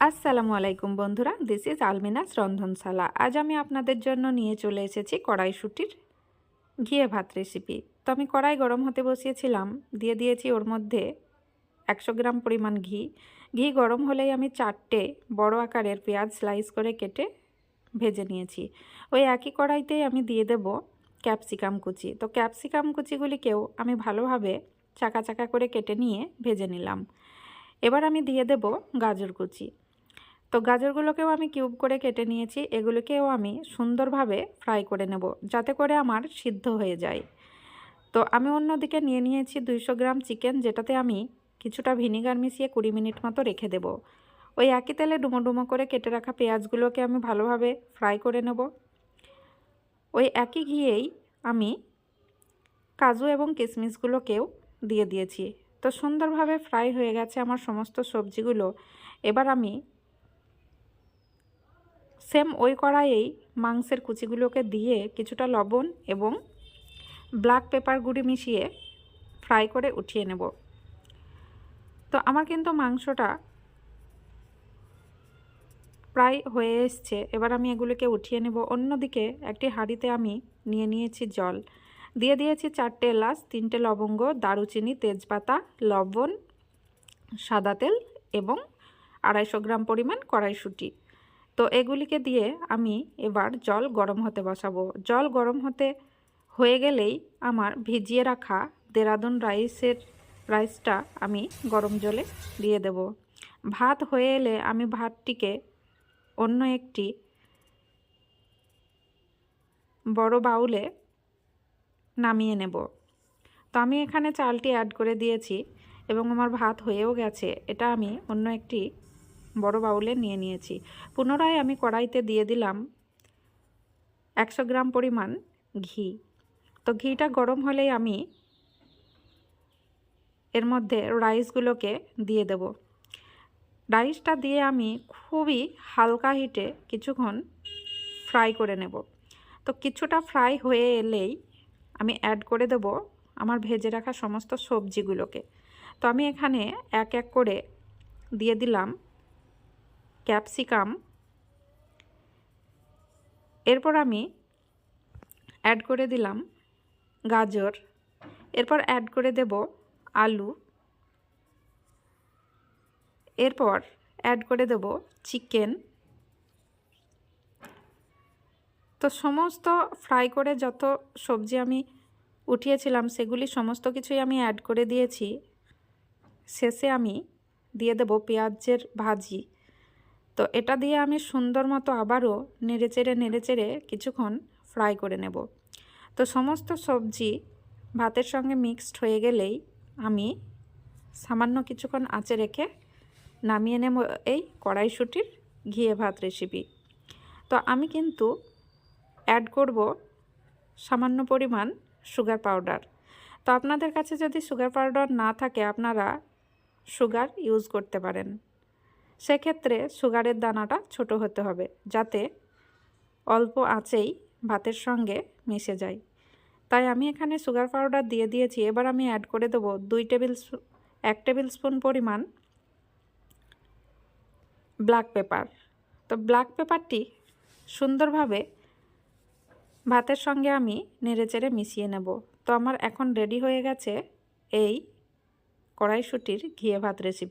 আসসালামু আলাইকুম বন্ধুরা, দিস ইজ আলমিনাস রন্ধনশালা। আজ আমি আপনাদের জন্য নিয়ে চলে এসেছি কড়াইশুঁটির ঘিয়ে ভাত রেসিপি। তো আমি কড়াই গরম হতে বসিয়েছিলাম, দিয়ে দিয়েছি ওর মধ্যে 100 গ্রাম পরিমাণ ঘি। ঘি গরম হলেই আমি 4টে বড় আকারের পেঁয়াজ স্লাইস করে কেটে ভেজে নিয়েছি। ওই একই কড়াইতেই আমি দিয়ে দেব ক্যাপসিকাম কুচি। তো ক্যাপসিকাম কুচিগুলিকেও আমি ভালোভাবে চাকা চাকা করে কেটে নিয়ে ভেজে নিলাম। এবার আমি দিয়ে দেব গাজর কুচি। তো গাজরগুলোকেও আমি কিউব করে কেটে নিয়েছি, এগুলোকেও আমি সুন্দরভাবে ফ্রাই করে নেব যাতে করে আমার সিদ্ধ হয়ে যায়। তো আমি অন্যদিকে নিয়ে নিয়েছি 200 গ্রাম চিকেন, যেটাতে আমি কিছুটা ভিনিগার মিশিয়ে 20 মিনিট মতো রেখে দেব। ওই একই তেলে ডুমো ডুমো করে কেটে রাখা পেঁয়াজগুলোকে আমি ভালোভাবে ফ্রাই করে নেব। ওই একই ঘিয়েই আমি কাজু এবং কিশমিশগুলোকেও দিয়ে দিয়েছি। তো সুন্দরভাবে ফ্রাই হয়ে গেছে আমার সমস্ত সবজিগুলো। এবার আমি সেম ওই কড়াইয়েই মাংসের কুচিগুলোকে দিয়ে কিছুটা লবণ এবং ব্ল্যাক পেপার গুঁড়ি মিশিয়ে ফ্রাই করে উঠিয়ে নেব। তো আমার কিন্তু মাংসটা প্রায় হয়ে এসছে, এবার আমি এগুলোকে উঠিয়ে নেব। অন্যদিকে একটি হাঁড়িতে আমি নিয়ে নিয়েছি জল, দিয়ে দিয়েছি 4টে এলাচ, 3টে লবঙ্গ, দারুচিনি, তেজপাতা, লবণ, সাদা তেল এবং 250 গ্রাম পরিমাণ কড়াইশুঁটি। তো এগুলিকে দিয়ে আমি এবার জল গরম হতে বসাবো। জল গরম হয়ে গেলেই আমার ভিজিয়ে রাখা দেরাদুন রাইসটা আমি গরম জলে দিয়ে দেব। ভাত হয়ে এলে আমি ভাতটিকে অন্য একটি বড় বাউলে নামিয়ে নেব। তো আমি এখানে চালটি অ্যাড করে দিয়েছি এবং আমার ভাত হয়েও গেছে। এটা আমি অন্য একটি বড় বাউলে নিয়ে নিয়েছি। পুনরায় আমি কড়াইতে দিয়ে দিলাম 100 গ্রাম পরিমাণ ঘি। তো ঘিটা গরম হলেই আমি এর মধ্যে রাইসগুলোকে দিয়ে দেব। রাইসটা দিয়ে আমি খুবই হালকা হিটে কিছুক্ষণ ফ্রাই করে নেব। তো কিছুটা ফ্রাই হয়ে এলেই আমি অ্যাড করে দেব আমার ভেজে রাখা সমস্ত সবজিগুলোকে। তো আমি এখানে এক এক করে দিয়ে দিলাম ক্যাপসিকাম, এরপর আমি অ্যাড করে দিলাম গাজর, এরপর অ্যাড করে দেব আলু, এরপর অ্যাড করে দেব চিকেন। তো সমস্ত ফ্রাই করে যত সবজি আমি উঠিয়েছিলাম সেগুলি সমস্ত কিছুই আমি অ্যাড করে দিয়েছি। শেষে আমি দিয়ে দেব পেঁয়াজের ভাজি। তো এটা দিয়ে আমি সুন্দর মতো আবারও নেড়েচেড়ে কিছুক্ষণ ফ্রাই করে নেব। তো সমস্ত সবজি ভাতের সঙ্গে মিক্সড হয়ে গেলেই আমি সামান্য কিছুক্ষণ আঁচে রেখে নামিয়ে নেব এই কড়াইশুঁটির ঘিয়ে ভাত রেসিপি। তো আমি কিন্তু অ্যাড করব সামান্য পরিমাণ সুগার পাউডার। তো আপনাদের কাছে যদি সুগার পাউডার না থাকে আপনারা সুগার ইউজ করতে পারেন। সেক্ষেত্রে সুগারের দানাটা ছোট হতে হবে যাতে অল্প আঁচেই ভাতের সঙ্গে মিশে যায়। তাই আমি এখানে সুগার পাউডার দিয়ে দিয়েছি। এবার আমি অ্যাড করে দেবো 1 টেবিল স্পুন পরিমাণ ব্ল্যাক পেপার। তো ব্ল্যাক পেপারটি সুন্দরভাবে ভাতের সঙ্গে আমি নেড়েচেড়ে মিশিয়ে নেব। তো আমার এখন রেডি হয়ে গেছে এই কড়াইশুঁটির ঘিয়ে ভাত রেসিপি।